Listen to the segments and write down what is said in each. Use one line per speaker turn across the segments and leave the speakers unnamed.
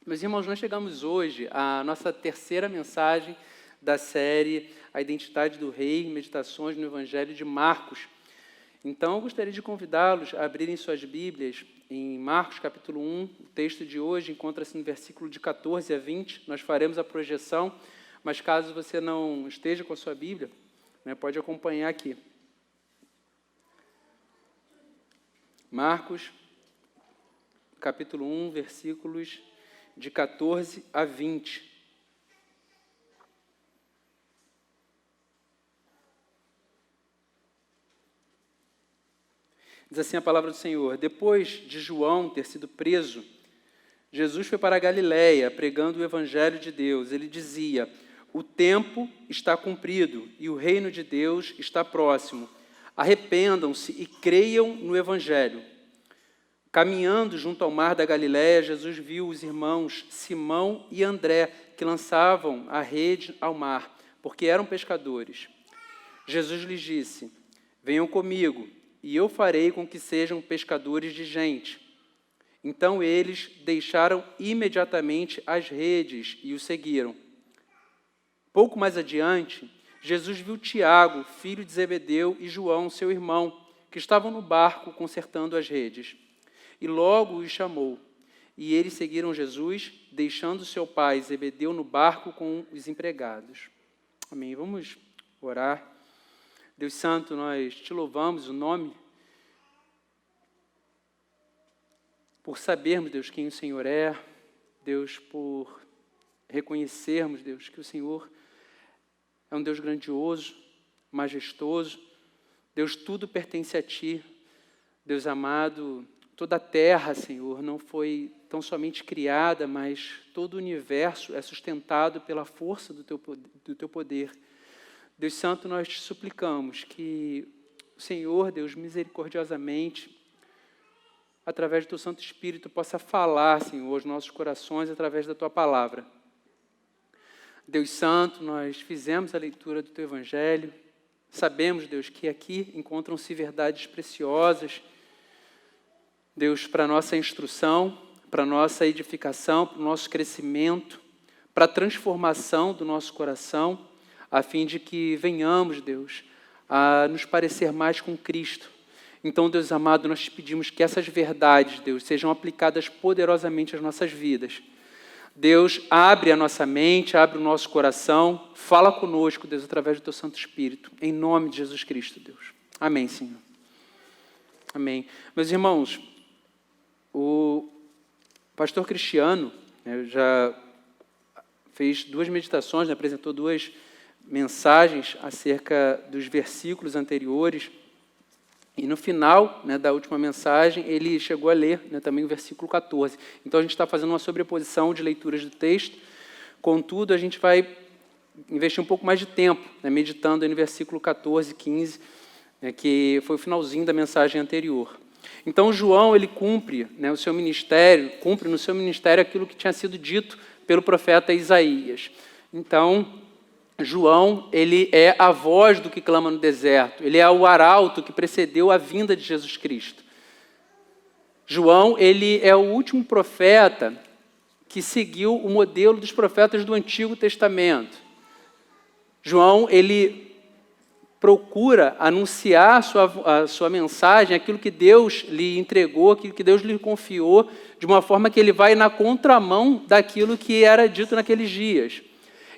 Meus irmãos, nós chegamos hoje à nossa terceira mensagem da série A Identidade do Rei, Meditações no Evangelho de Marcos. Então, eu gostaria de convidá-los a abrirem suas Bíblias em Marcos, capítulo 1. O texto de hoje encontra-se no versículo de 14 a 20. Nós faremos a projeção, mas caso você não esteja com a sua Bíblia, pode acompanhar aqui. Marcos, capítulo 1, versículos de 14 a 20. Diz assim a palavra do Senhor: depois de João ter sido preso, Jesus foi para a Galiléia, pregando o Evangelho de Deus. Ele dizia: o tempo está cumprido e o reino de Deus está próximo. Arrependam-se e creiam no Evangelho. Caminhando junto ao mar da Galiléia, Jesus viu os irmãos Simão e André, que lançavam a rede ao mar, porque eram pescadores. Jesus lhes disse: venham comigo, e eu farei com que sejam pescadores de gente. Então eles deixaram imediatamente as redes e o seguiram. Pouco mais adiante, Jesus viu Tiago, filho de Zebedeu, e João, seu irmão, que estavam no barco consertando as redes. E logo os chamou. E eles seguiram Jesus, deixando seu pai Zebedeu no barco com os empregados. Amém. Vamos orar. Deus Santo, nós te louvamos o nome por sabermos, Deus, quem o Senhor é. Deus, por reconhecermos, Deus, que o Senhor é um Deus grandioso, majestoso. Deus, tudo pertence a Ti. Deus amado, toda a terra, Senhor, não foi tão somente criada, mas todo o universo é sustentado pela força do Teu poder. Deus Santo, nós te suplicamos que o Senhor, Deus, misericordiosamente, através do Teu Santo Espírito, possa falar, Senhor, aos nossos corações através da Tua palavra. Deus Santo, nós fizemos a leitura do Teu Evangelho, sabemos, Deus, que aqui encontram-se verdades preciosas, Deus, para a nossa instrução, para a nossa edificação, para o nosso crescimento, para a transformação do nosso coração, a fim de que venhamos, Deus, a nos parecer mais com Cristo. Então, Deus amado, nós te pedimos que essas verdades, Deus, sejam aplicadas poderosamente às nossas vidas. Deus, abre a nossa mente, abre o nosso coração, fala conosco, Deus, através do Teu Santo Espírito, em nome de Jesus Cristo, Deus. Amém, Senhor. Amém. Meus irmãos, o pastor Cristiano já fez 2 meditações, apresentou 2 mensagens acerca dos versículos anteriores. E no final da última mensagem, ele chegou a ler também o versículo 14. Então, a gente está fazendo uma sobreposição de leituras do texto. Contudo, a gente vai investir um pouco mais de tempo meditando aí no versículo 14, 15, que foi o finalzinho da mensagem anterior. Então, João, ele cumpre no seu ministério aquilo que tinha sido dito pelo profeta Isaías. Então, João, ele é a voz do que clama no deserto, ele é o arauto que precedeu a vinda de Jesus Cristo. João, ele é o último profeta que seguiu o modelo dos profetas do Antigo Testamento. João, ele procura anunciar a sua mensagem, aquilo que Deus lhe entregou, aquilo que Deus lhe confiou, de uma forma que ele vai na contramão daquilo que era dito naqueles dias.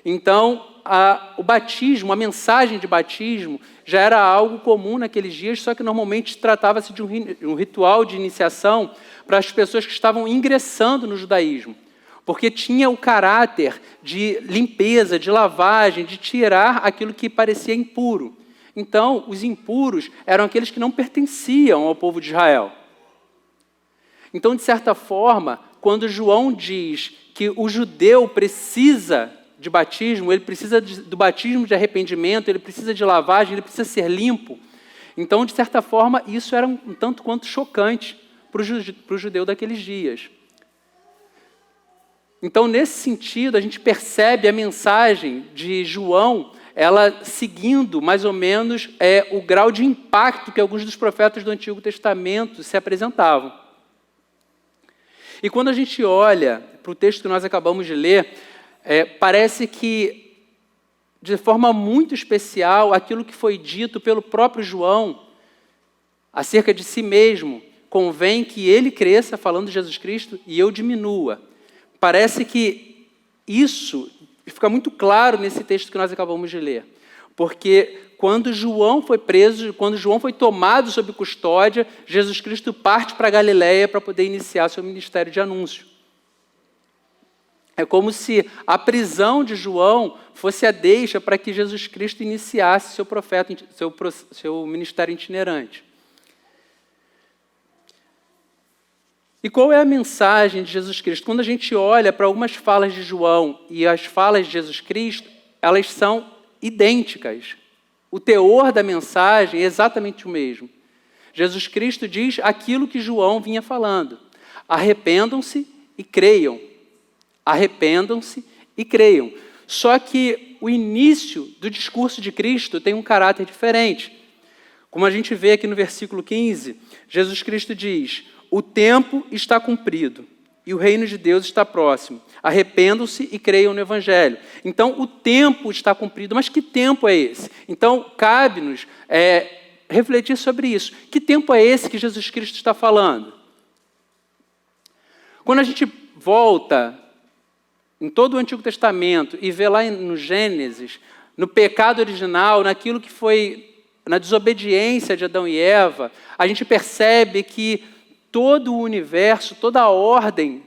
Então, o batismo, a mensagem de batismo, já era algo comum naqueles dias, só que normalmente tratava-se de um ritual de iniciação para as pessoas que estavam ingressando no judaísmo, porque tinha o caráter de limpeza, de lavagem, de tirar aquilo que parecia impuro. Então, os impuros eram aqueles que não pertenciam ao povo de Israel. Então, de certa forma, quando João diz que o judeu precisa de batismo, ele precisa do batismo de arrependimento, ele precisa de lavagem, ele precisa ser limpo. Então, de certa forma, isso era um tanto quanto chocante para o judeu daqueles dias. Então, nesse sentido, a gente percebe a mensagem de João, ela seguindo mais ou menos o grau de impacto que alguns dos profetas do Antigo Testamento se apresentavam. E quando a gente olha para para o texto que nós acabamos de ler, parece que, de forma muito especial, aquilo que foi dito pelo próprio João acerca de si mesmo, convém que ele cresça, falando de Jesus Cristo, e eu diminua. Parece que isso fica muito claro nesse texto que nós acabamos de ler. Porque quando João foi preso, quando João foi tomado sob custódia, Jesus Cristo parte para a Galileia para poder iniciar seu ministério de anúncio. É como se a prisão de João fosse a deixa para que Jesus Cristo iniciasse seu ministério itinerante. E qual é a mensagem de Jesus Cristo? Quando a gente olha para algumas falas de João e as falas de Jesus Cristo, elas são idênticas. O teor da mensagem é exatamente o mesmo. Jesus Cristo diz aquilo que João vinha falando. Arrependam-se e creiam. Arrependam-se e creiam. Só que o início do discurso de Cristo tem um caráter diferente. Como a gente vê aqui no versículo 15, Jesus Cristo diz: o tempo está cumprido e o reino de Deus está próximo. Arrependam-se e creiam no Evangelho. Então, o tempo está cumprido. Mas que tempo é esse? Então, cabe-nos refletir sobre isso. Que tempo é esse que Jesus Cristo está falando? Quando a gente volta em todo o Antigo Testamento e vê lá no Gênesis, no pecado original, naquilo que foi na desobediência de Adão e Eva, a gente percebe que todo o universo, toda a ordem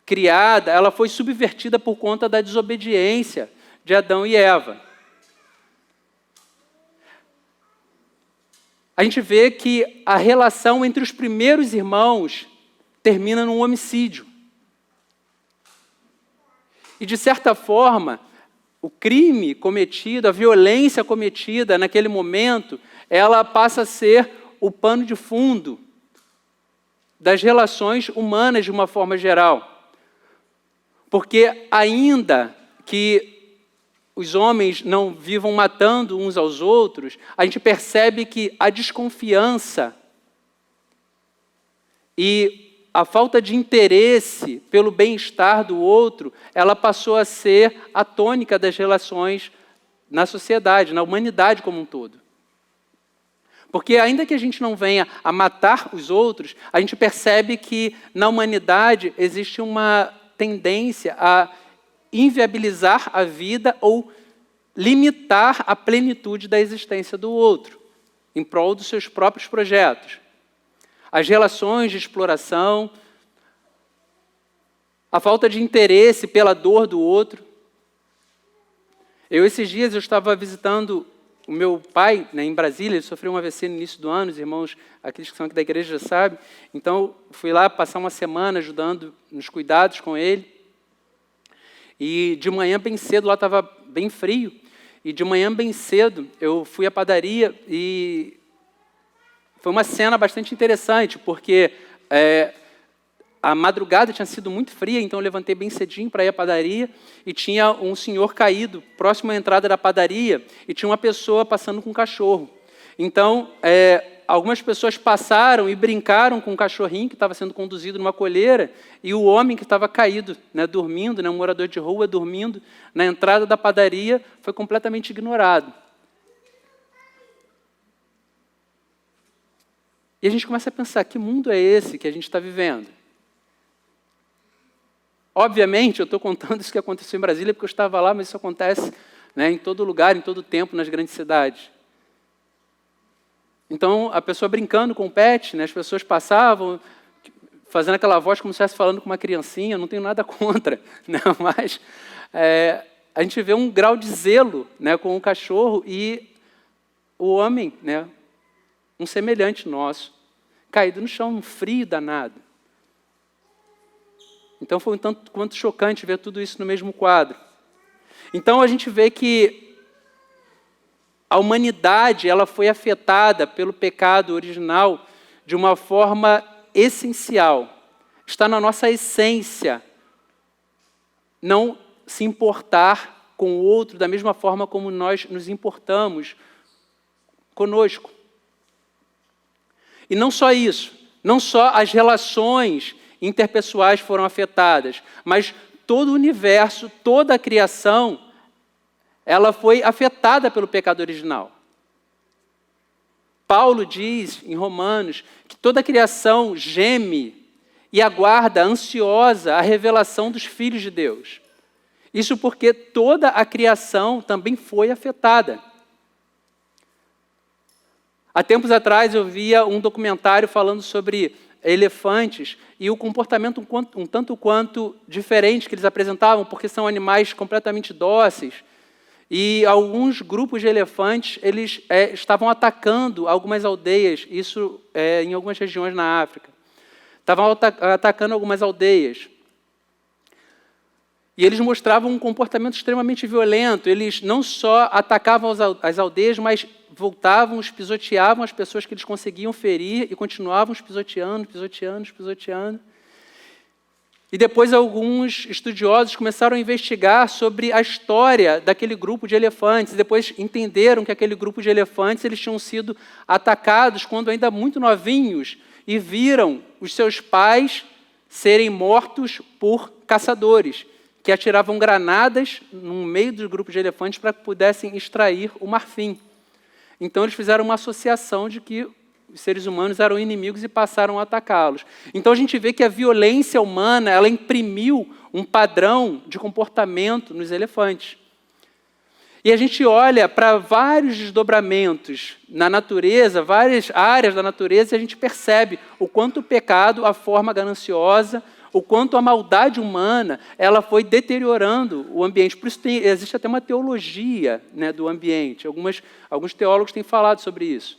criada, ela foi subvertida por conta da desobediência de Adão e Eva. A gente vê que a relação entre os primeiros irmãos termina num homicídio. E, de certa forma, o crime cometido, a violência cometida naquele momento, ela passa a ser o pano de fundo das relações humanas de uma forma geral. Porque ainda que os homens não vivam matando uns aos outros, a gente percebe que a desconfiança e a falta de interesse pelo bem-estar do outro, ela passou a ser a tônica das relações na sociedade, na humanidade como um todo. Porque ainda que a gente não venha a matar os outros, a gente percebe que na humanidade existe uma tendência a inviabilizar a vida ou limitar a plenitude da existência do outro, em prol dos seus próprios projetos. As relações de exploração, a falta de interesse pela dor do outro. Esses dias, eu estava visitando o meu pai, em Brasília. Ele sofreu um AVC no início do ano, os irmãos, aqueles que são aqui da igreja já sabem. Então, fui lá passar uma semana ajudando nos cuidados com ele. E de manhã, bem cedo, lá estava bem frio. E de manhã, bem cedo, eu fui à padaria e foi uma cena bastante interessante, porque a madrugada tinha sido muito fria, então eu levantei bem cedinho para ir à padaria, e tinha um senhor caído próximo à entrada da padaria, e tinha uma pessoa passando com um cachorro. Então, algumas pessoas passaram e brincaram com o cachorrinho que estava sendo conduzido numa coleira, e o homem que estava caído, dormindo, um morador de rua dormindo, na entrada da padaria, foi completamente ignorado. E a gente começa a pensar, que mundo é esse que a gente está vivendo? Obviamente, eu estou contando isso que aconteceu em Brasília, porque eu estava lá, mas isso acontece em todo lugar, em todo tempo, nas grandes cidades. Então, a pessoa brincando com o pet, as pessoas passavam, fazendo aquela voz como se estivesse falando com uma criancinha, não tenho nada contra, mas a gente vê um grau de zelo com o cachorro e o homem, um semelhante nosso, caído no chão, um frio danado. Então foi um tanto quanto chocante ver tudo isso no mesmo quadro. Então a gente vê que a humanidade ela foi afetada pelo pecado original de uma forma essencial. Está na nossa essência não se importar com o outro da mesma forma como nós nos importamos conosco. E não só isso, não só as relações interpessoais foram afetadas, mas todo o universo, toda a criação, ela foi afetada pelo pecado original. Paulo diz em Romanos que toda a criação geme e aguarda ansiosa a revelação dos filhos de Deus. Isso porque toda a criação também foi afetada. Há tempos atrás eu via um documentário falando sobre elefantes e o comportamento um tanto quanto diferente que eles apresentavam, porque são animais completamente dóceis. E alguns grupos de elefantes, eles estavam atacando algumas aldeias, isso em algumas regiões na África. Estavam atacando algumas aldeias. E eles mostravam um comportamento extremamente violento. Eles não só atacavam as aldeias, mas voltavam, pisoteavam as pessoas que eles conseguiam ferir e continuavam pisoteando. E depois alguns estudiosos começaram a investigar sobre a história daquele grupo de elefantes. E depois entenderam que aquele grupo de elefantes eles tinham sido atacados quando ainda muito novinhos e viram os seus pais serem mortos por caçadores, que atiravam granadas no meio do grupo de elefantes para que pudessem extrair o marfim. Então eles fizeram uma associação de que os seres humanos eram inimigos e passaram a atacá-los. Então a gente vê que a violência humana, ela imprimiu um padrão de comportamento nos elefantes. E a gente olha para vários desdobramentos na natureza, várias áreas da natureza, e a gente percebe o quanto o pecado, a forma gananciosa, o quanto a maldade humana, ela foi deteriorando o ambiente. Por isso existe até uma teologia, né, do ambiente. Alguns teólogos têm falado sobre isso.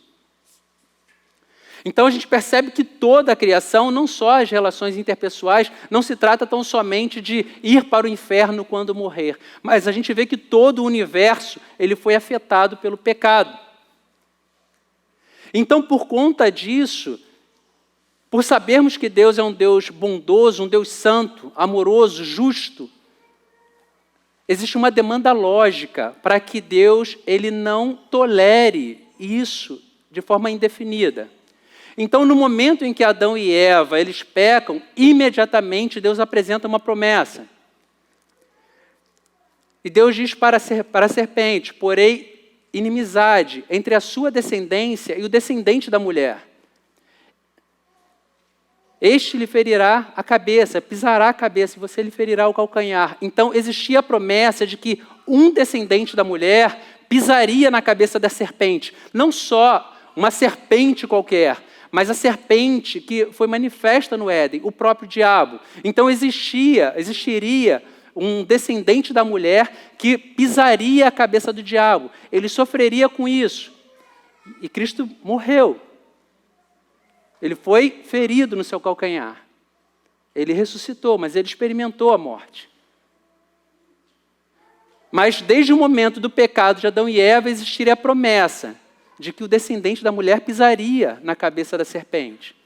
Então a gente percebe que toda a criação, não só as relações interpessoais, não se trata tão somente de ir para o inferno quando morrer, mas a gente vê que todo o universo ele foi afetado pelo pecado. Então, por conta disso, por sabermos que Deus é um Deus bondoso, um Deus santo, amoroso, justo, existe uma demanda lógica para que Deus ele não tolere isso de forma indefinida. Então, no momento em que Adão e Eva eles pecam, imediatamente Deus apresenta uma promessa. E Deus diz para a serpente: porém, inimizade entre a sua descendência e o descendente da mulher. Este lhe ferirá a cabeça, pisará a cabeça, e você lhe ferirá o calcanhar. Então, existia a promessa de que um descendente da mulher pisaria na cabeça da serpente. Não só uma serpente qualquer, mas a serpente que foi manifesta no Éden, o próprio diabo. Então, existiria um descendente da mulher que pisaria a cabeça do diabo. Ele sofreria com isso. E Cristo morreu. Ele foi ferido no seu calcanhar. Ele ressuscitou, mas ele experimentou a morte. Mas desde o momento do pecado de Adão e Eva, existiria a promessa de que o descendente da mulher pisaria na cabeça da serpente.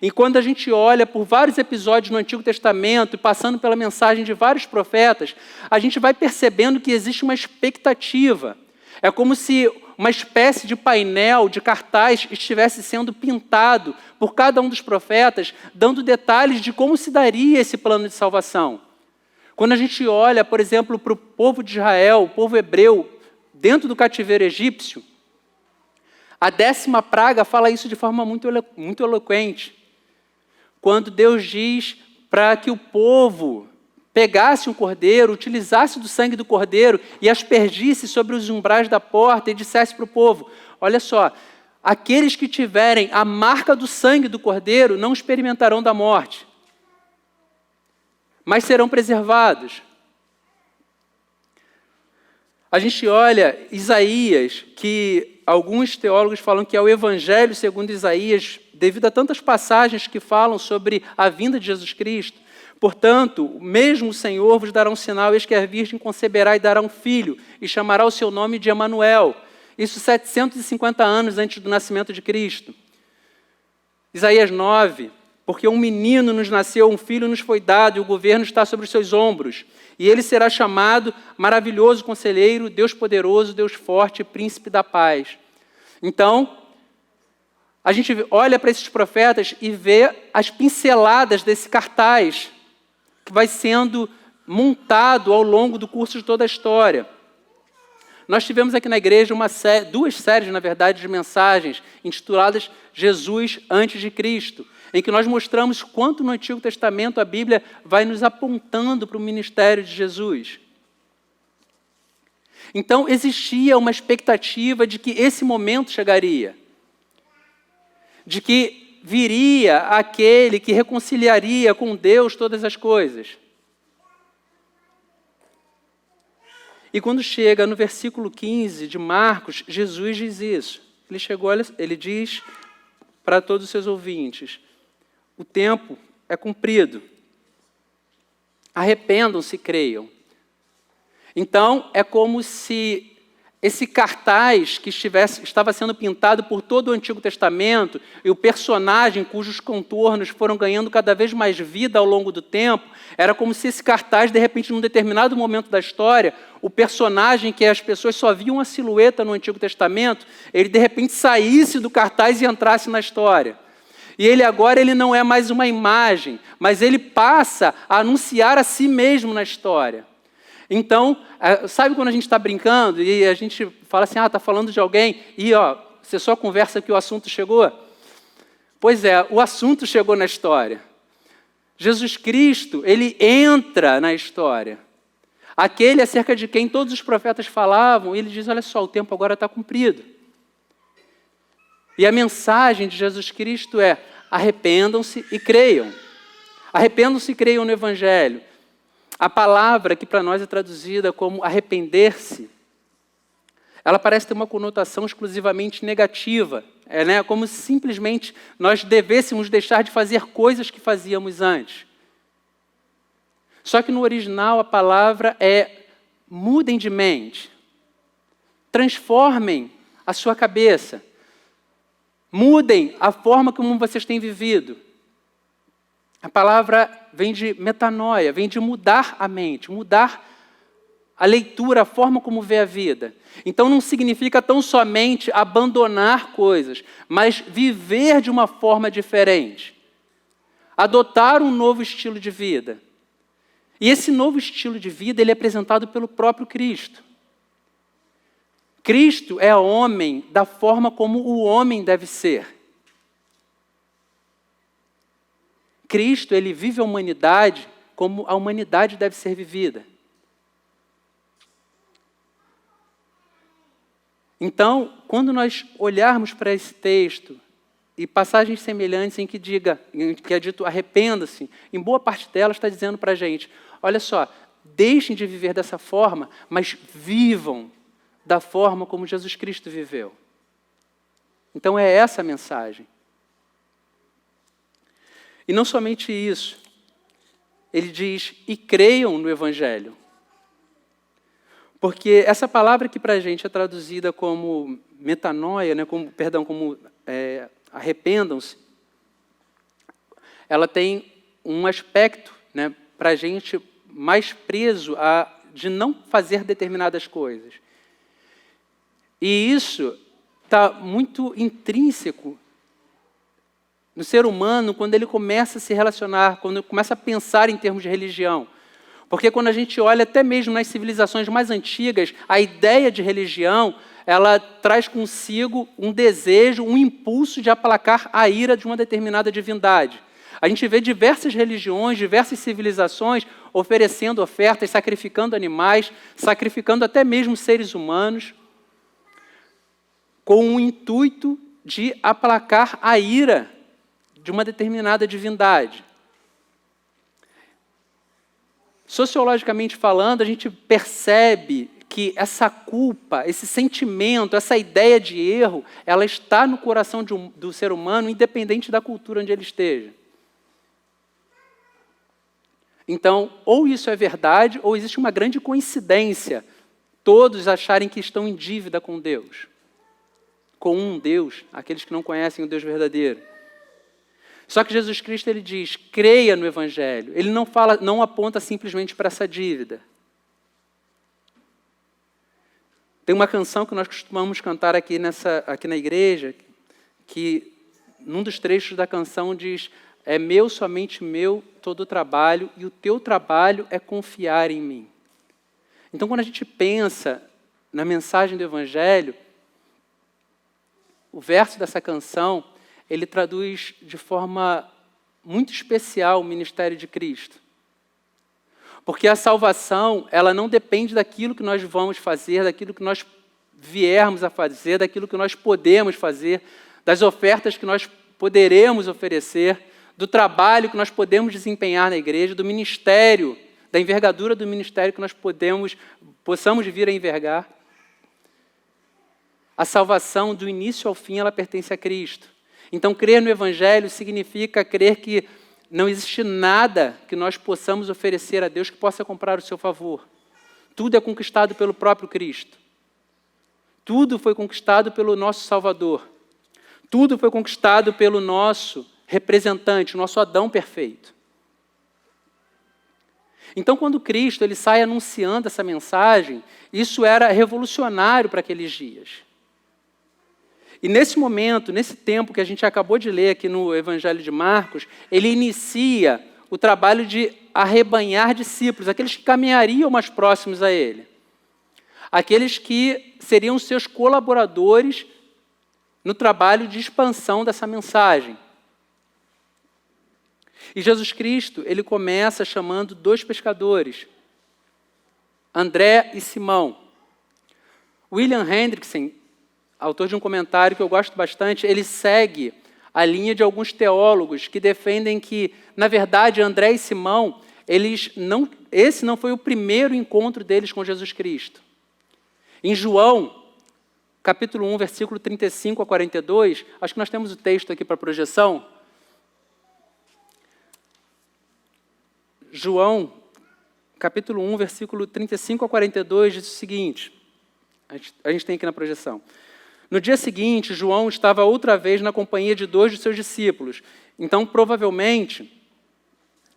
E quando a gente olha por vários episódios no Antigo Testamento, e passando pela mensagem de vários profetas, a gente vai percebendo que existe uma expectativa. É como se uma espécie de painel, de cartaz, estivesse sendo pintado por cada um dos profetas, dando detalhes de como se daria esse plano de salvação. Quando a gente olha, por exemplo, para o povo de Israel, o povo hebreu, dentro do cativeiro egípcio, a 10ª praga fala isso de forma muito eloquente. Quando Deus diz para que o povo pegasse um cordeiro, utilizasse do sangue do cordeiro e aspergisse sobre os umbrais da porta e dissesse para o povo: olha só, aqueles que tiverem a marca do sangue do cordeiro não experimentarão da morte, mas serão preservados. A gente olha Isaías, que alguns teólogos falam que é o Evangelho segundo Isaías, devido a tantas passagens que falam sobre a vinda de Jesus Cristo. Portanto, mesmo o Senhor vos dará um sinal, eis que a virgem conceberá e dará um filho, e chamará o seu nome de Emanuel. Isso 750 anos antes do nascimento de Cristo. Isaías 9, porque um menino nos nasceu, um filho nos foi dado, e o governo está sobre os seus ombros. E ele será chamado Maravilhoso Conselheiro, Deus Poderoso, Deus Forte, Príncipe da Paz. Então, A gente olha para esses profetas e vê as pinceladas desse cartaz que vai sendo montado ao longo do curso de toda a história. Nós tivemos aqui na igreja duas séries, na verdade, de mensagens intituladas Jesus antes de Cristo, em que nós mostramos quanto no Antigo Testamento a Bíblia vai nos apontando para o ministério de Jesus. Então, existia uma expectativa de que esse momento chegaria, de que viria aquele que reconciliaria com Deus todas as coisas. E quando chega no versículo 15 de Marcos, Jesus diz isso. Ele diz para todos os seus ouvintes: o tempo é cumprido. Arrependam-se e creiam. Então, é como se esse cartaz que estava sendo pintado por todo o Antigo Testamento e o personagem cujos contornos foram ganhando cada vez mais vida ao longo do tempo, era como se esse cartaz, de repente, num determinado momento da história, o personagem que as pessoas só viam a silhueta no Antigo Testamento, ele de repente saísse do cartaz e entrasse na história. E ele agora ele não é mais uma imagem, mas ele passa a anunciar a si mesmo na história. Então, sabe quando a gente está brincando e a gente fala assim, está falando de alguém e você só conversa que o assunto chegou? Pois é, o assunto chegou na história. Jesus Cristo, ele entra na história. Aquele acerca de quem todos os profetas falavam, ele diz, olha só, o tempo agora está cumprido. E a mensagem de Jesus Cristo é, arrependam-se e creiam. Arrependam-se e creiam no Evangelho. A palavra que para nós é traduzida como arrepender-se, ela parece ter uma conotação exclusivamente negativa. Como se simplesmente nós devêssemos deixar de fazer coisas que fazíamos antes. Só que no original a palavra é mudem de mente. Transformem a sua cabeça. Mudem a forma como vocês têm vivido. A palavra vem de metanoia, vem de mudar a mente, mudar a leitura, a forma como vê a vida. Então não significa tão somente abandonar coisas, mas viver de uma forma diferente. Adotar um novo estilo de vida. E esse novo estilo de vida ele é apresentado pelo próprio Cristo. Cristo é homem da forma como o homem deve ser. Cristo, ele vive a humanidade como a humanidade deve ser vivida. Então, quando nós olharmos para esse texto e passagens semelhantes em que é dito arrependa-se, em boa parte delas está dizendo para a gente, olha só, deixem de viver dessa forma, mas vivam da forma como Jesus Cristo viveu. Então é essa a mensagem. E não somente isso, ele diz, e creiam no Evangelho. Porque essa palavra que para a gente é traduzida como metanoia, como arrependam-se, ela tem um aspecto para a gente mais preso de não fazer determinadas coisas. E isso está muito intrínseco no ser humano quando ele começa a se relacionar, quando começa a pensar em termos de religião. Porque quando a gente olha até mesmo nas civilizações mais antigas, a ideia de religião, ela traz consigo um desejo, um impulso de aplacar a ira de uma determinada divindade. A gente vê diversas religiões, diversas civilizações oferecendo ofertas, sacrificando animais, sacrificando até mesmo seres humanos, com o intuito de aplacar a ira de uma determinada divindade. Sociologicamente falando, a gente percebe que essa culpa, esse sentimento, essa ideia de erro, ela está no coração do ser humano, independente da cultura onde ele esteja. Então, ou isso é verdade, ou existe uma grande coincidência, todos acharem que estão em dívida com Deus. Com um Deus, aqueles que não conhecem o Deus verdadeiro. Só que Jesus Cristo ele diz, creia no Evangelho. Ele não aponta simplesmente para essa dívida. Tem uma canção que nós costumamos cantar aqui na igreja, que num dos trechos da canção diz: é meu, somente meu, todo o trabalho, e o teu trabalho é confiar em mim. Então, quando a gente pensa na mensagem do Evangelho, o verso dessa canção, ele traduz de forma muito especial o ministério de Cristo. Porque a salvação, ela não depende daquilo que nós vamos fazer, daquilo que nós viermos a fazer, daquilo que nós podemos fazer, das ofertas que nós poderemos oferecer, do trabalho que nós podemos desempenhar na igreja, do ministério, da envergadura do ministério que nós possamos vir a envergar. A salvação, do início ao fim, ela pertence a Cristo. Então, crer no Evangelho significa crer que não existe nada que nós possamos oferecer a Deus que possa comprar o seu favor. Tudo é conquistado pelo próprio Cristo. Tudo foi conquistado pelo nosso Salvador. Tudo foi conquistado pelo nosso representante, o nosso Adão perfeito. Então, quando Cristo ele sai anunciando essa mensagem, isso era revolucionário para aqueles dias. E nesse momento, nesse tempo que a gente acabou de ler aqui no Evangelho de Marcos, ele inicia o trabalho de arrebanhar discípulos, aqueles que caminhariam mais próximos a ele. Aqueles que seriam seus colaboradores no trabalho de expansão dessa mensagem. E Jesus Cristo, ele começa chamando 2 pescadores, André e Simão. William Hendrickson, autor de um comentário que eu gosto bastante, ele segue a linha de alguns teólogos que defendem que, na verdade, André e Simão, esse não foi o primeiro encontro deles com Jesus Cristo. Em João, capítulo 1, versículo 35 a 42, acho que nós temos o texto aqui para projeção. João, capítulo 1, versículo 35 a 42, diz o seguinte, a gente tem aqui na projeção. No dia seguinte, João estava outra vez na companhia de 2 de seus discípulos. Então, provavelmente,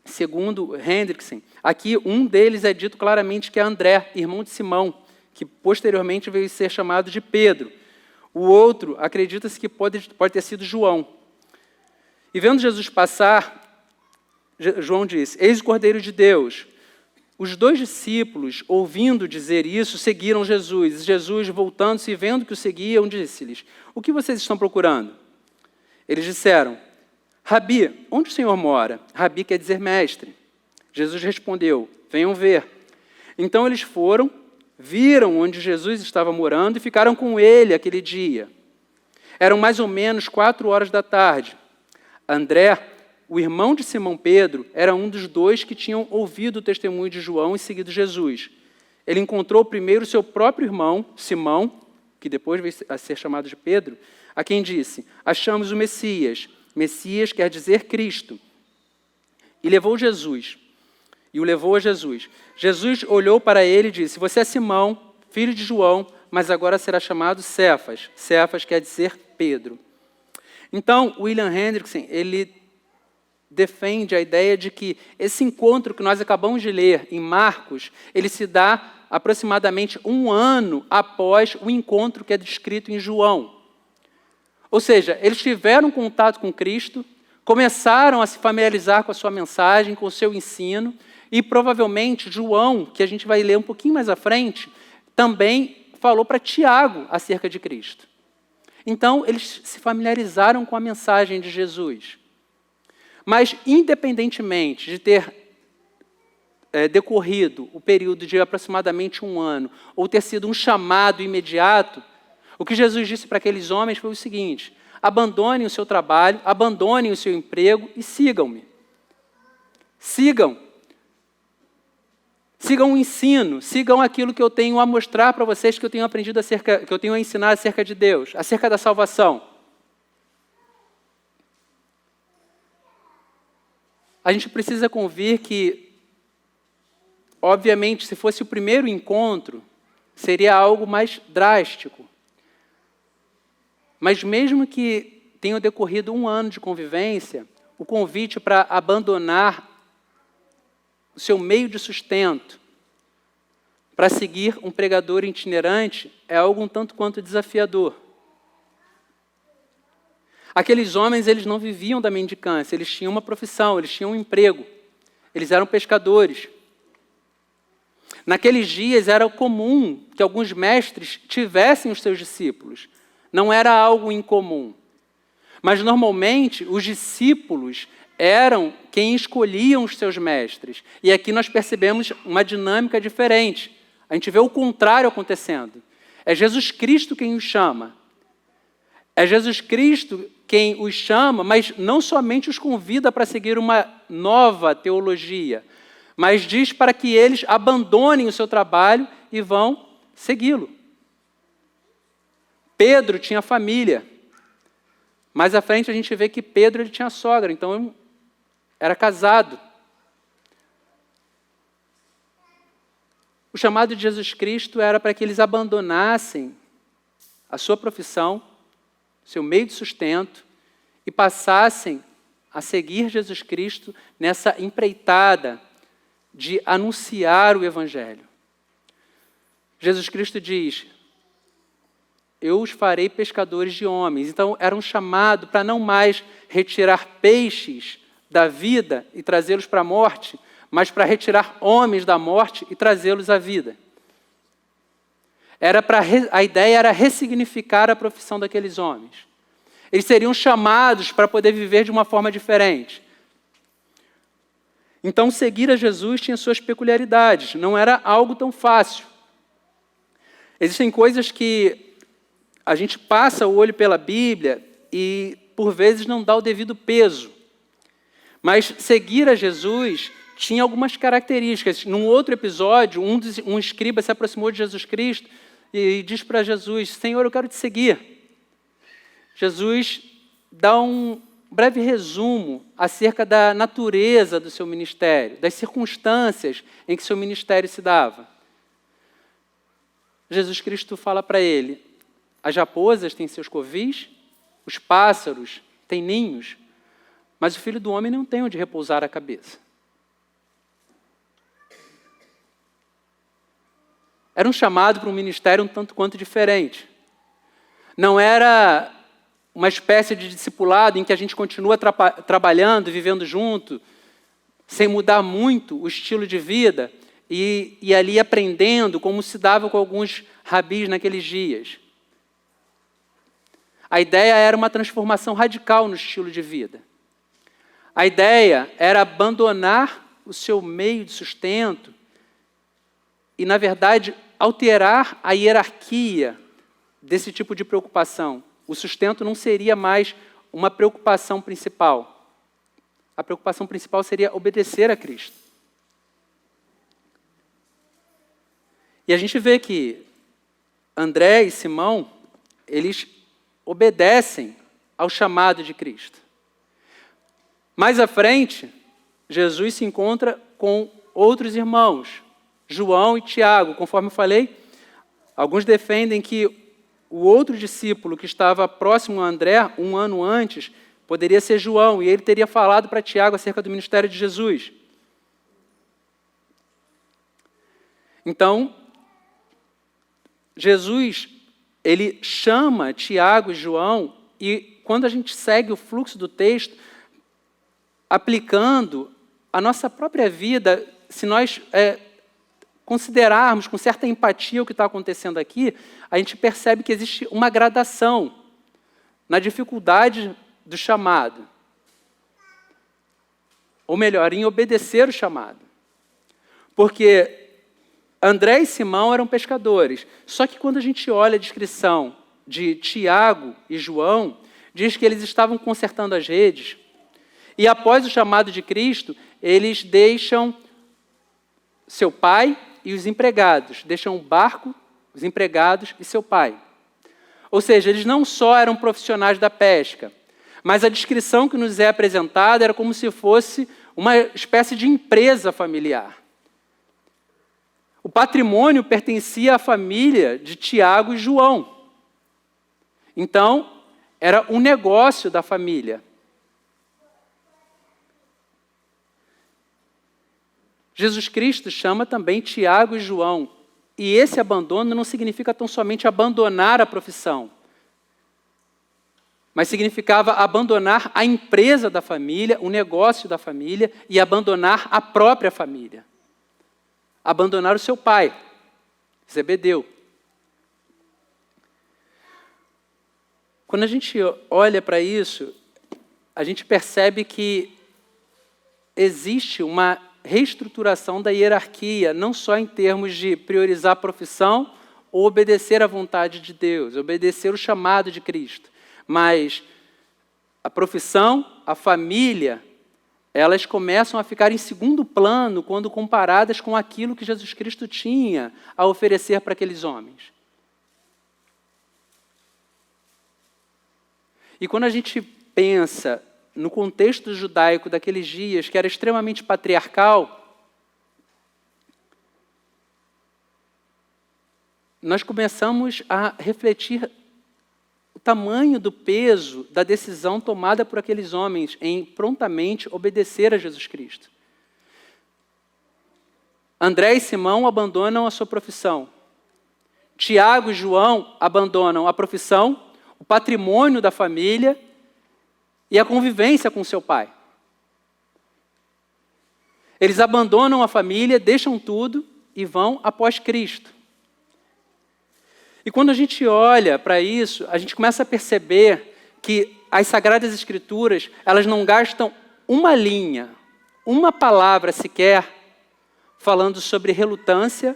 segundo Hendrickson, aqui um deles é dito claramente que é André, irmão de Simão, que posteriormente veio ser chamado de Pedro. O outro, acredita-se que pode ter sido João. E vendo Jesus passar, João disse: eis o Cordeiro de Deus. Os 2 discípulos, ouvindo dizer isso, seguiram Jesus. Jesus, voltando-se e vendo que o seguiam, disse-lhes: o que vocês estão procurando? Eles disseram: Rabi, onde o Senhor mora? Rabi quer dizer mestre. Jesus respondeu: venham ver. Então eles foram, viram onde Jesus estava morando e ficaram com ele aquele dia. Eram mais ou menos 4 da tarde. André, o irmão de Simão Pedro, era um dos 2 que tinham ouvido o testemunho de João e seguido Jesus. Ele encontrou primeiro seu próprio irmão, Simão, que depois veio a ser chamado de Pedro, a quem disse: achamos o Messias. Messias quer dizer Cristo. E o levou a Jesus. Jesus olhou para ele e disse: você é Simão, filho de João, mas agora será chamado Cefas. Cefas quer dizer Pedro. Então, William Hendrickson, ele defende a ideia de que esse encontro que nós acabamos de ler em Marcos, ele se dá aproximadamente 1 ano após o encontro que é descrito em João. Ou seja, eles tiveram contato com Cristo, começaram a se familiarizar com a sua mensagem, com o seu ensino, e provavelmente João, que a gente vai ler um pouquinho mais à frente, também falou para Tiago acerca de Cristo. Então, eles se familiarizaram com a mensagem de Jesus. Mas, independentemente de ter decorrido o período de aproximadamente 1 ano, ou ter sido um chamado imediato, o que Jesus disse para aqueles homens foi o seguinte: abandonem o seu trabalho, abandonem o seu emprego e sigam-me. Sigam o ensino, sigam aquilo que eu tenho a mostrar para vocês, que eu tenho aprendido que eu tenho a ensinar acerca de Deus, acerca da salvação. A gente precisa convir que, obviamente, se fosse o primeiro encontro, seria algo mais drástico. Mas mesmo que tenha decorrido 1 ano de convivência, o convite para abandonar o seu meio de sustento para seguir um pregador itinerante é algo um tanto quanto desafiador. Aqueles homens, eles não viviam da mendicância, eles tinham uma profissão, eles tinham um emprego. Eles eram pescadores. Naqueles dias era comum que alguns mestres tivessem os seus discípulos. Não era algo incomum. Mas, normalmente, os discípulos eram quem escolhiam os seus mestres. E aqui nós percebemos uma dinâmica diferente. A gente vê o contrário acontecendo. É Jesus Cristo quem os chama. É Jesus Cristo quem os chama, mas não somente os convida para seguir uma nova teologia, mas diz para que eles abandonem o seu trabalho e vão segui-lo. Pedro tinha família. Mais à frente a gente vê que Pedro ele tinha sogra, então era casado. O chamado de Jesus Cristo era para que eles abandonassem a sua profissão, seu meio de sustento, e passassem a seguir Jesus Cristo nessa empreitada de anunciar o Evangelho. Jesus Cristo diz: eu os farei pescadores de homens. Então, era um chamado para não mais retirar peixes da vida e trazê-los para a morte, mas para retirar homens da morte e trazê-los à vida. A ideia era ressignificar a profissão daqueles homens. Eles seriam chamados para poder viver de uma forma diferente. Então, seguir a Jesus tinha suas peculiaridades, não era algo tão fácil. Existem coisas que a gente passa o olho pela Bíblia e, por vezes, não dá o devido peso. Mas seguir a Jesus tinha algumas características. Num outro episódio, um escriba se aproximou de Jesus Cristo e diz para Jesus: Senhor, eu quero te seguir. Jesus dá um breve resumo acerca da natureza do seu ministério, das circunstâncias em que seu ministério se dava. Jesus Cristo fala para ele: as raposas têm seus covis, os pássaros têm ninhos, mas o Filho do Homem não tem onde repousar a cabeça. Era um chamado para um ministério um tanto quanto diferente. Não era uma espécie de discipulado em que a gente continua trabalhando, vivendo junto, sem mudar muito o estilo de vida, e ali aprendendo como se dava com alguns rabis naqueles dias. A ideia era uma transformação radical no estilo de vida. A ideia era abandonar o seu meio de sustento e, na verdade, alterar a hierarquia desse tipo de preocupação. O sustento não seria mais uma preocupação principal. A preocupação principal seria obedecer a Cristo. E a gente vê que André e Simão, eles obedecem ao chamado de Cristo. Mais à frente, Jesus se encontra com outros irmãos, João e Tiago. Conforme eu falei, alguns defendem que o outro discípulo que estava próximo a André, um ano antes, poderia ser João, e ele teria falado para Tiago acerca do ministério de Jesus. Então, Jesus, ele chama Tiago e João, e quando a gente segue o fluxo do texto, aplicando a nossa própria vida, se nós considerarmos com certa empatia o que está acontecendo aqui, a gente percebe que existe uma gradação na dificuldade do chamado. Ou melhor, em obedecer o chamado. Porque André e Simão eram pescadores. Só que quando a gente olha a descrição de Tiago e João, diz que eles estavam consertando as redes. E após o chamado de Cristo, eles deixam seu pai e os empregados. Deixam o barco, os empregados e seu pai. Ou seja, eles não só eram profissionais da pesca, mas a descrição que nos é apresentada era como se fosse uma espécie de empresa familiar. O patrimônio pertencia à família de Tiago e João. Então, era um negócio da família. Jesus Cristo chama também Tiago e João. E esse abandono não significa tão somente abandonar a profissão, mas significava abandonar a empresa da família, o negócio da família e abandonar a própria família. Abandonar o seu pai, Zebedeu. Quando a gente olha para isso, a gente percebe que existe uma reestruturação da hierarquia, não só em termos de priorizar a profissão ou obedecer à vontade de Deus, obedecer o chamado de Cristo, mas a profissão, a família, elas começam a ficar em segundo plano quando comparadas com aquilo que Jesus Cristo tinha a oferecer para aqueles homens. E quando a gente pensa no contexto judaico daqueles dias, que era extremamente patriarcal, nós começamos a refletir o tamanho do peso da decisão tomada por aqueles homens em prontamente obedecer a Jesus Cristo. André e Simão abandonam a sua profissão. Tiago e João abandonam a profissão, o patrimônio da família e a convivência com seu pai. Eles abandonam a família, deixam tudo e vão após Cristo. E quando a gente olha para isso, a gente começa a perceber que as Sagradas Escrituras, elas não gastam uma linha, uma palavra sequer, falando sobre relutância,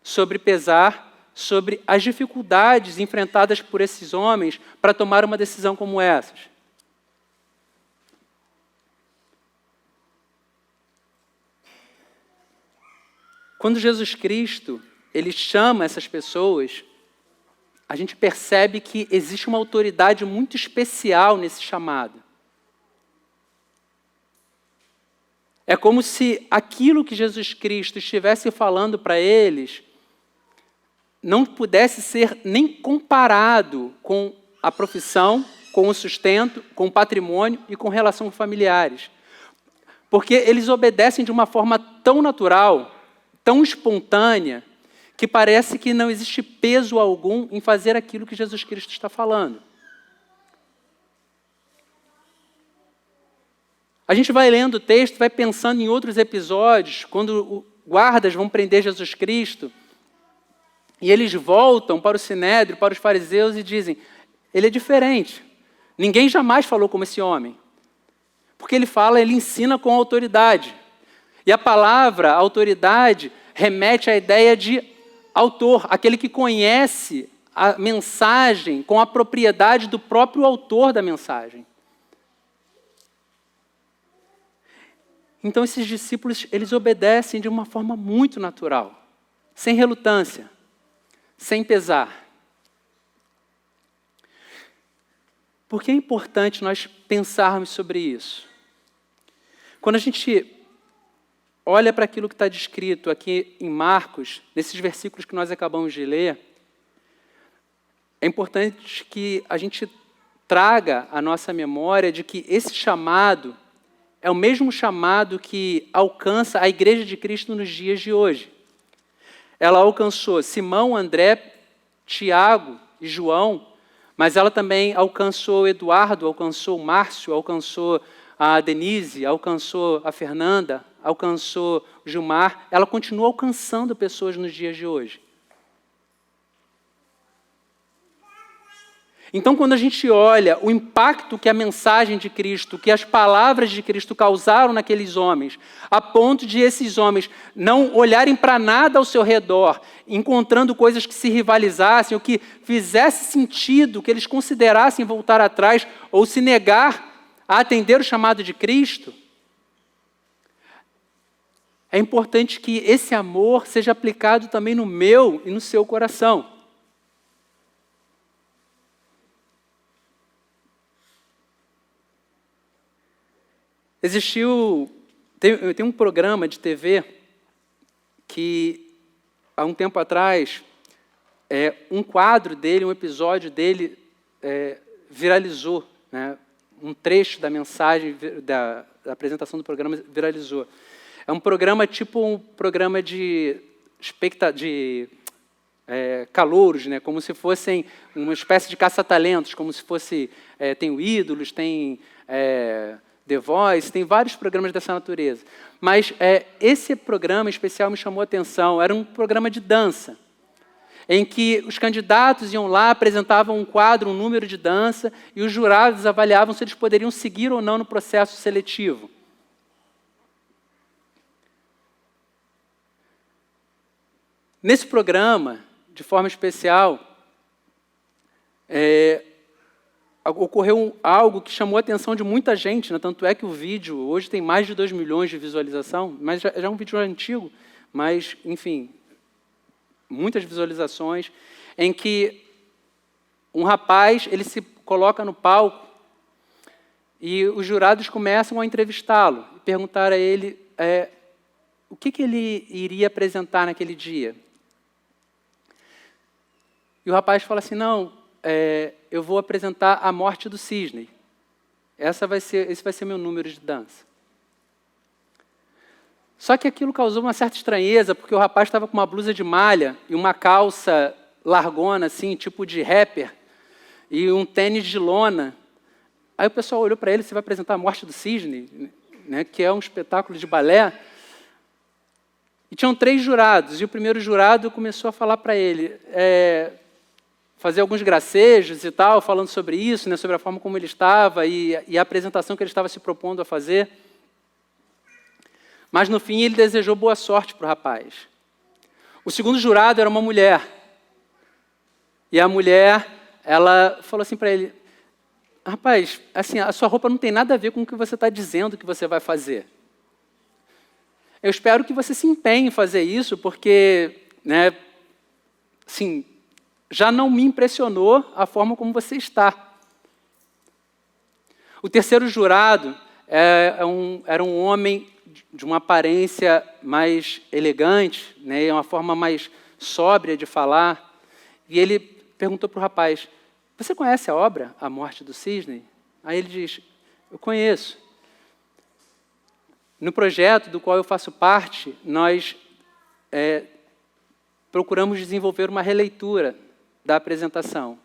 sobre pesar, sobre as dificuldades enfrentadas por esses homens para tomar uma decisão como essas. Quando Jesus Cristo, ele chama essas pessoas, a gente percebe que existe uma autoridade muito especial nesse chamado. É como se aquilo que Jesus Cristo estivesse falando para eles não pudesse ser nem comparado com a profissão, com o sustento, com o patrimônio e com relações familiares. Porque eles obedecem de uma forma tão natural, tão espontânea, que parece que não existe peso algum em fazer aquilo que Jesus Cristo está falando. A gente vai lendo o texto, vai pensando em outros episódios, quando guardas vão prender Jesus Cristo, e eles voltam para o Sinédrio, para os fariseus e dizem, ele é diferente. Ninguém jamais falou como esse homem. Porque ele fala, ele ensina com autoridade. E a palavra autoridade remete à ideia de autor, aquele que conhece a mensagem com a propriedade do próprio autor da mensagem. Então esses discípulos, eles obedecem de uma forma muito natural, sem relutância, sem pesar. Por que é importante nós pensarmos sobre isso? Quando a gente olha para aquilo que está descrito aqui em Marcos, nesses versículos que nós acabamos de ler, é importante que a gente traga à nossa memória de que esse chamado é o mesmo chamado que alcança a Igreja de Cristo nos dias de hoje. Ela alcançou Simão, André, Tiago e João, mas ela também alcançou Eduardo, alcançou Márcio, alcançou a Denise, alcançou a Fernanda, alcançou o Gilmar. Ela continua alcançando pessoas nos dias de hoje. Então, quando a gente olha o impacto que a mensagem de Cristo, que as palavras de Cristo causaram naqueles homens, a ponto de esses homens não olharem para nada ao seu redor, encontrando coisas que se rivalizassem, ou que fizesse sentido, que eles considerassem voltar atrás, ou se negar a atender o chamado de Cristo, é importante que esse amor seja aplicado também no meu e no seu coração. Tem um programa de TV que, há um tempo atrás, um quadro dele, um episódio dele viralizou, né? Um trecho da mensagem, da apresentação do programa viralizou. É um programa tipo um programa de calouros, né? Como se fossem uma espécie de caça-talentos, como se fosse... tem o Ídolos, tem The Voice, tem vários programas dessa natureza. Mas esse programa especial me chamou a atenção. Era um programa de dança, em que os candidatos iam lá, apresentavam um quadro, um número de dança, e os jurados avaliavam se eles poderiam seguir ou não no processo seletivo. Nesse programa, de forma especial, ocorreu algo que chamou a atenção de muita gente, né? Tanto é que o vídeo hoje tem mais de 2 milhões de visualização, mas já é um vídeo antigo, mas, enfim, muitas visualizações, em que um rapaz ele se coloca no palco e os jurados começam a entrevistá-lo, perguntar a ele o que ele iria apresentar naquele dia. E o rapaz fala assim, não, eu vou apresentar a morte do cisne. Esse vai ser meu número de dança. Só que aquilo causou uma certa estranheza, porque o rapaz estava com uma blusa de malha e uma calça largona, assim, tipo de rapper, e um tênis de lona. Aí o pessoal olhou para ele, você vai apresentar a morte do cisne, né, que é um espetáculo de balé. E tinham 3 jurados, e o primeiro jurado começou a falar para ele, fazer alguns gracejos e tal, falando sobre isso, né, sobre a forma como ele estava e a apresentação que ele estava se propondo a fazer. Mas, no fim, ele desejou boa sorte para o rapaz. O segundo jurado era uma mulher. E a mulher, ela falou assim para ele, rapaz, assim, a sua roupa não tem nada a ver com o que você está dizendo que você vai fazer. Eu espero que você se empenhe em fazer isso, porque, né, assim, já não me impressionou a forma como você está. O terceiro jurado era um homem de uma aparência mais elegante, né, uma forma mais sóbria de falar. E ele perguntou para o rapaz, você conhece a obra A Morte do Cisne? Aí ele diz, eu conheço. No projeto do qual eu faço parte, nós procuramos desenvolver uma releitura da apresentação.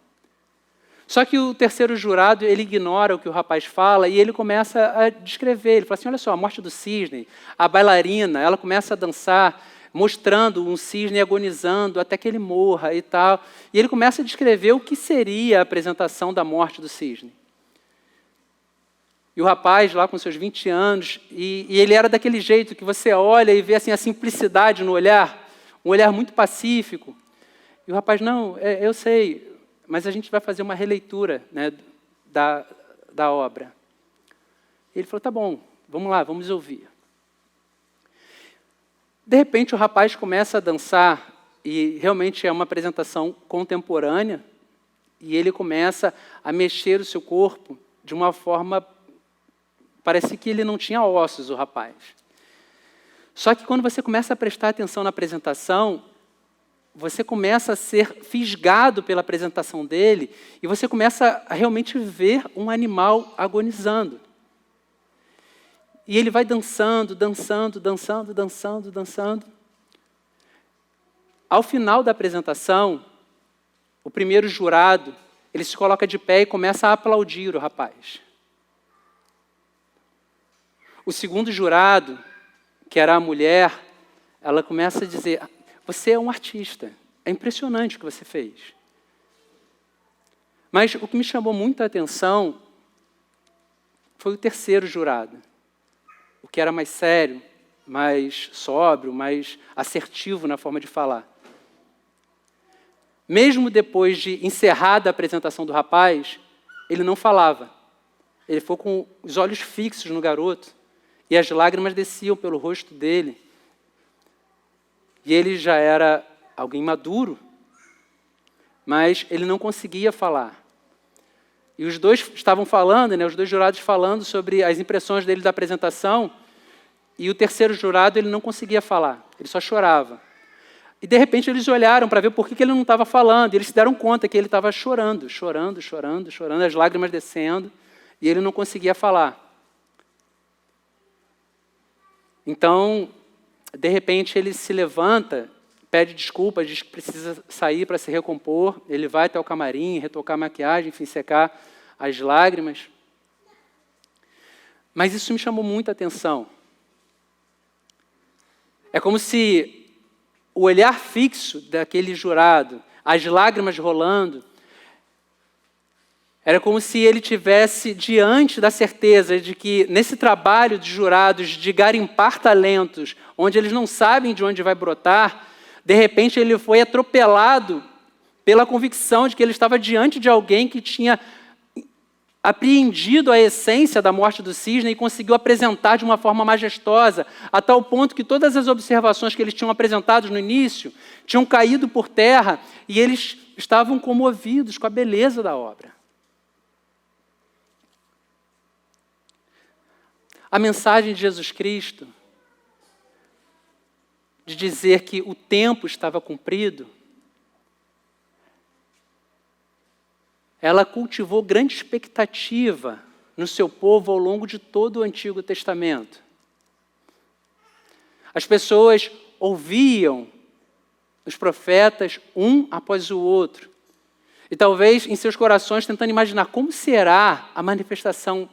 Só que o terceiro jurado, ele ignora o que o rapaz fala e ele começa a descrever. Ele fala assim, olha só, a morte do cisne, a bailarina, ela começa a dançar, mostrando um cisne agonizando até que ele morra e tal. E ele começa a descrever o que seria a apresentação da morte do cisne. E o rapaz, lá com seus 20 anos, e ele era daquele jeito que você olha e vê assim, a simplicidade no olhar, um olhar muito pacífico. E o rapaz, não, eu sei, mas a gente vai fazer uma releitura, né, da obra. E ele falou, tá bom, vamos lá, vamos ouvir. De repente, o rapaz começa a dançar, e realmente é uma apresentação contemporânea, e ele começa a mexer o seu corpo de uma forma... Parece que ele não tinha ossos, o rapaz. Só que quando você começa a prestar atenção na apresentação, você começa a ser fisgado pela apresentação dele e você começa a realmente ver um animal agonizando. E ele vai dançando, dançando, dançando, dançando, dançando. Ao final da apresentação, o primeiro jurado, ele se coloca de pé e começa a aplaudir o rapaz. O segundo jurado, que era a mulher, ela começa a dizer, você é um artista, é impressionante o que você fez. Mas o que me chamou muita atenção foi o terceiro jurado, o que era mais sério, mais sóbrio, mais assertivo na forma de falar. Mesmo depois de encerrada a apresentação do rapaz, ele não falava. Ele ficou com os olhos fixos no garoto, e as lágrimas desciam pelo rosto dele. E ele já era alguém maduro, mas ele não conseguia falar. E os dois estavam falando, né, os dois jurados falando sobre as impressões dele da apresentação, e o terceiro jurado ele não conseguia falar, ele só chorava. E de repente eles olharam para ver por que ele não estava falando, e eles se deram conta que ele estava chorando, chorando, chorando, chorando, as lágrimas descendo, e ele não conseguia falar. Então, de repente, ele se levanta pede desculpas, diz que precisa sair para se recompor. Ele vai até o camarim, retocar a maquiagem, enfim, secar as lágrimas. Mas isso me chamou muita atenção. É como se o olhar fixo daquele jurado, as lágrimas rolando, era como se ele tivesse diante da certeza de que nesse trabalho de jurados de garimpar talentos, onde eles não sabem de onde vai brotar, de repente ele foi atropelado pela convicção de que ele estava diante de alguém que tinha apreendido a essência da morte do cisne e conseguiu apresentar de uma forma majestosa, a tal ponto que todas as observações que eles tinham apresentado no início tinham caído por terra e eles estavam comovidos com a beleza da obra. A mensagem de Jesus Cristo, de dizer que o tempo estava cumprido, ela cultivou grande expectativa no seu povo ao longo de todo o Antigo Testamento. As pessoas ouviam os profetas um após o outro, e talvez em seus corações tentando imaginar como será a manifestação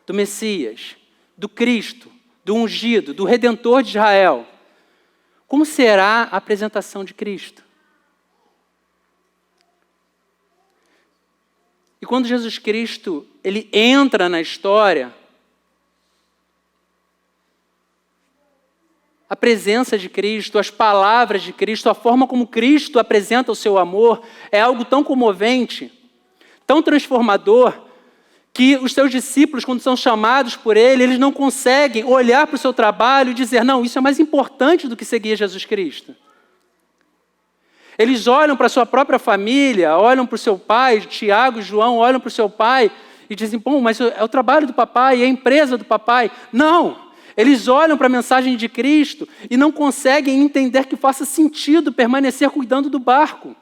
do Messias, do Cristo, do ungido, do Redentor de Israel. Como será a apresentação de Cristo? E quando Jesus Cristo ele entra na história, a presença de Cristo, as palavras de Cristo, a forma como Cristo apresenta o seu amor, é algo tão comovente, tão transformador, que os seus discípulos, quando são chamados por ele, eles não conseguem olhar para o seu trabalho e dizer, não, isso é mais importante do que seguir Jesus Cristo. Eles olham para a sua própria família, olham para o seu pai, Tiago e João olham para o seu pai e dizem, bom, mas é o trabalho do papai, é a empresa do papai. Não! Eles olham para a mensagem de Cristo e não conseguem entender que faça sentido permanecer cuidando do barco.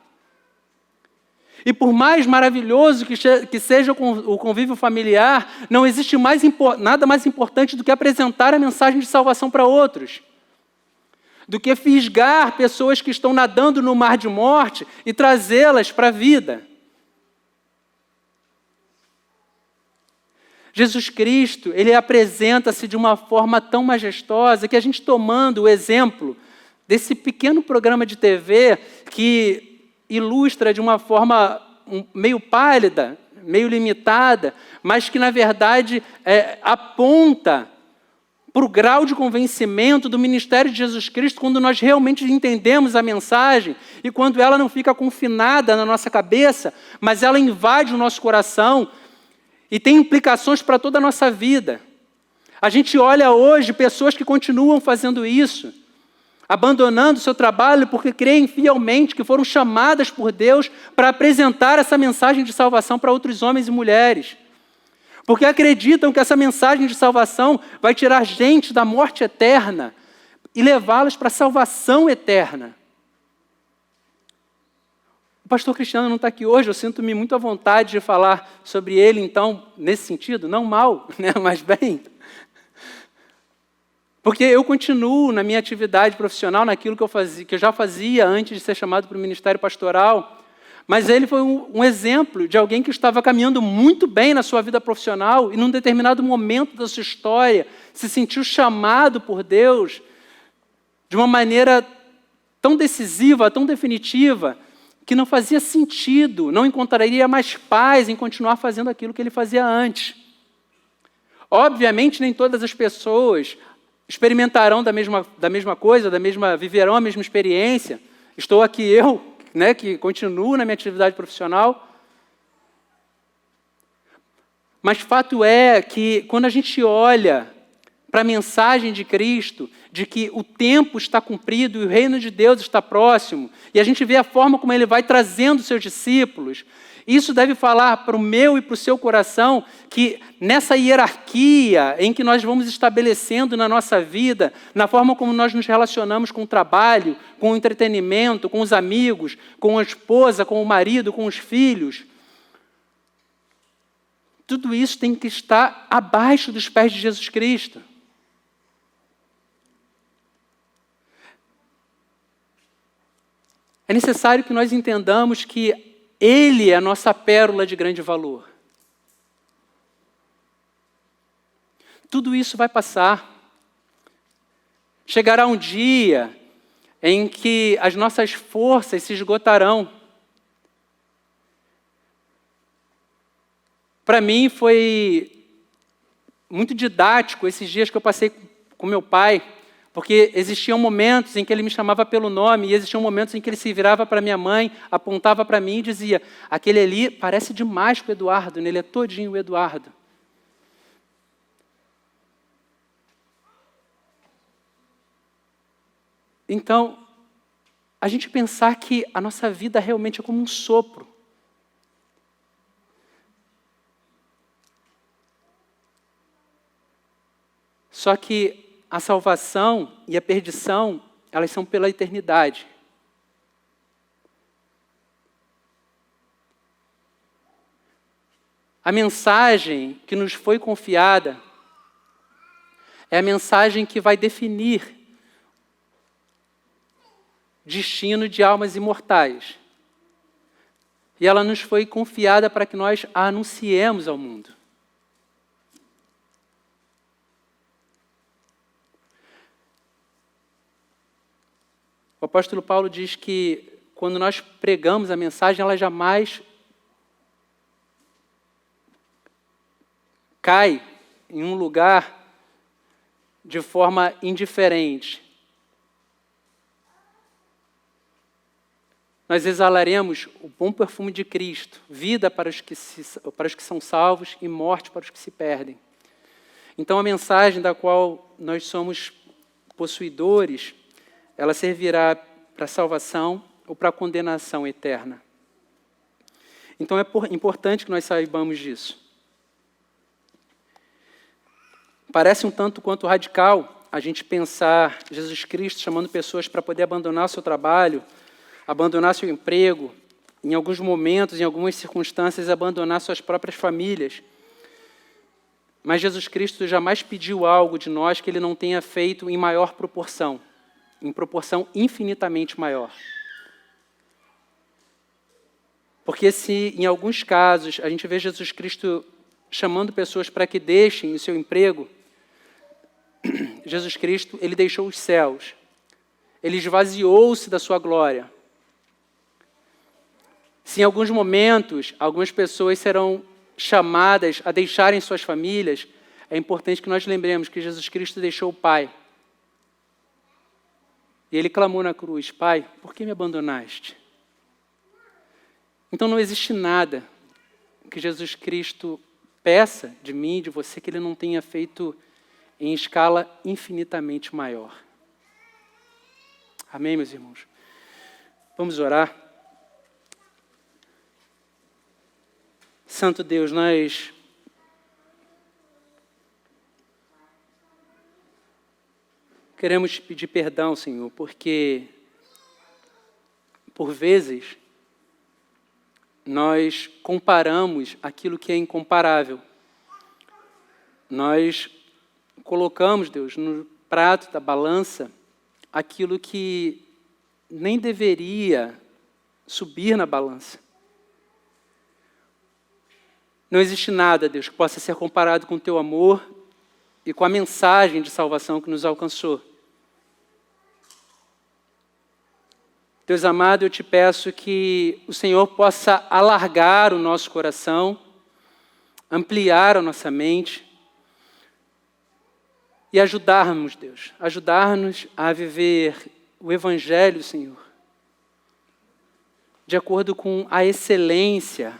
E por mais maravilhoso que seja o convívio familiar, não existe nada mais importante do que apresentar a mensagem de salvação para outros. Do que fisgar pessoas que estão nadando no mar de morte e trazê-las para a vida. Jesus Cristo, ele apresenta-se de uma forma tão majestosa que a gente tomando o exemplo desse pequeno programa de TV que ilustra de uma forma meio pálida, meio limitada, mas que, na verdade, aponta para o grau de convencimento do ministério de Jesus Cristo quando nós realmente entendemos a mensagem e quando ela não fica confinada na nossa cabeça, mas ela invade o nosso coração e tem implicações para toda a nossa vida. A gente olha hoje pessoas que continuam fazendo isso, abandonando o seu trabalho porque creem fielmente que foram chamadas por Deus para apresentar essa mensagem de salvação para outros homens e mulheres. Porque acreditam que essa mensagem de salvação vai tirar gente da morte eterna e levá-los para a salvação eterna. O pastor Cristiano não está aqui hoje, eu sinto-me muito à vontade de falar sobre ele, então, nesse sentido, não mal, né, mas bem. Porque eu continuo na minha atividade profissional, naquilo que eu já fazia antes de ser chamado para o ministério pastoral, mas ele foi um exemplo de alguém que estava caminhando muito bem na sua vida profissional e num determinado momento da sua história se sentiu chamado por Deus de uma maneira tão decisiva, tão definitiva, que não fazia sentido, não encontraria mais paz em continuar fazendo aquilo que ele fazia antes. Obviamente, nem todas as pessoas experimentarão da mesma coisa, viverão a mesma experiência. Estou aqui eu, né, que continuo na minha atividade profissional. Mas fato é que quando a gente olha para a mensagem de Cristo, de que o tempo está cumprido e o reino de Deus está próximo, e a gente vê a forma como ele vai trazendo seus discípulos, isso deve falar para o meu e para o seu coração que nessa hierarquia em que nós vamos estabelecendo na nossa vida, na forma como nós nos relacionamos com o trabalho, com o entretenimento, com os amigos, com a esposa, com o marido, com os filhos, tudo isso tem que estar abaixo dos pés de Jesus Cristo. É necessário que nós entendamos que Ele é a nossa pérola de grande valor. Tudo isso vai passar. Chegará um dia em que as nossas forças se esgotarão. Para mim foi muito didático esses dias que eu passei com meu pai, porque existiam momentos em que ele me chamava pelo nome, e existiam momentos em que ele se virava para minha mãe, apontava para mim e dizia: aquele ali parece demais com o Eduardo, né? Ele é todinho o Eduardo. Então, a gente pensar que a nossa vida realmente é como um sopro. Só que a salvação e a perdição, elas são pela eternidade. A mensagem que nos foi confiada é a mensagem que vai definir o destino de almas imortais. E ela nos foi confiada para que nós a anunciemos ao mundo. O apóstolo Paulo diz que quando nós pregamos a mensagem, ela jamais cai em um lugar de forma indiferente. Nós exalaremos o bom perfume de Cristo, vida para os que são salvos e morte para os que se perdem. Então a mensagem da qual nós somos possuidores, ela servirá para a salvação ou para a condenação eterna. Então é importante que nós saibamos disso. Parece um tanto quanto radical a gente pensar Jesus Cristo chamando pessoas para poder abandonar o seu trabalho, abandonar seu emprego, em alguns momentos, em algumas circunstâncias, abandonar suas próprias famílias. Mas Jesus Cristo jamais pediu algo de nós que Ele não tenha feito em maior proporção, em proporção infinitamente maior. Porque se, em alguns casos, a gente vê Jesus Cristo chamando pessoas para que deixem o seu emprego, Jesus Cristo, Ele deixou os céus. Ele esvaziou-se da sua glória. Se em alguns momentos, algumas pessoas serão chamadas a deixarem suas famílias, é importante que nós lembremos que Jesus Cristo deixou o Pai. E Ele clamou na cruz: Pai, por que me abandonaste? Então não existe nada que Jesus Cristo peça de mim, de você, que Ele não tenha feito em escala infinitamente maior. Amém, meus irmãos? Vamos orar. Santo Deus, nós queremos te pedir perdão, Senhor, porque, por vezes, nós comparamos aquilo que é incomparável. Nós colocamos, Deus, no prato da balança aquilo que nem deveria subir na balança. Não existe nada, Deus, que possa ser comparado com o teu amor e com a mensagem de salvação que nos alcançou. Deus amado, eu te peço que o Senhor possa alargar o nosso coração, ampliar a nossa mente e ajudarmos, Deus, ajudarmos a viver o Evangelho, Senhor, de acordo com a excelência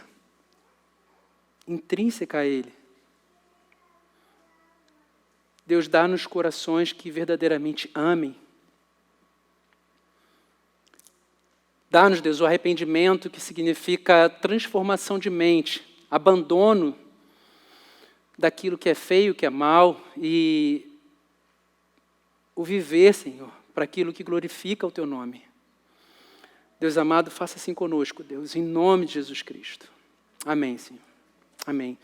intrínseca a Ele. Deus, dá-nos corações que verdadeiramente amem. Dá-nos, Deus, o arrependimento, que significa transformação de mente, abandono daquilo que é feio, que é mal, e o viver, Senhor, para aquilo que glorifica o Teu nome. Deus amado, faça assim conosco, Deus, em nome de Jesus Cristo. Amém, Senhor. Amém.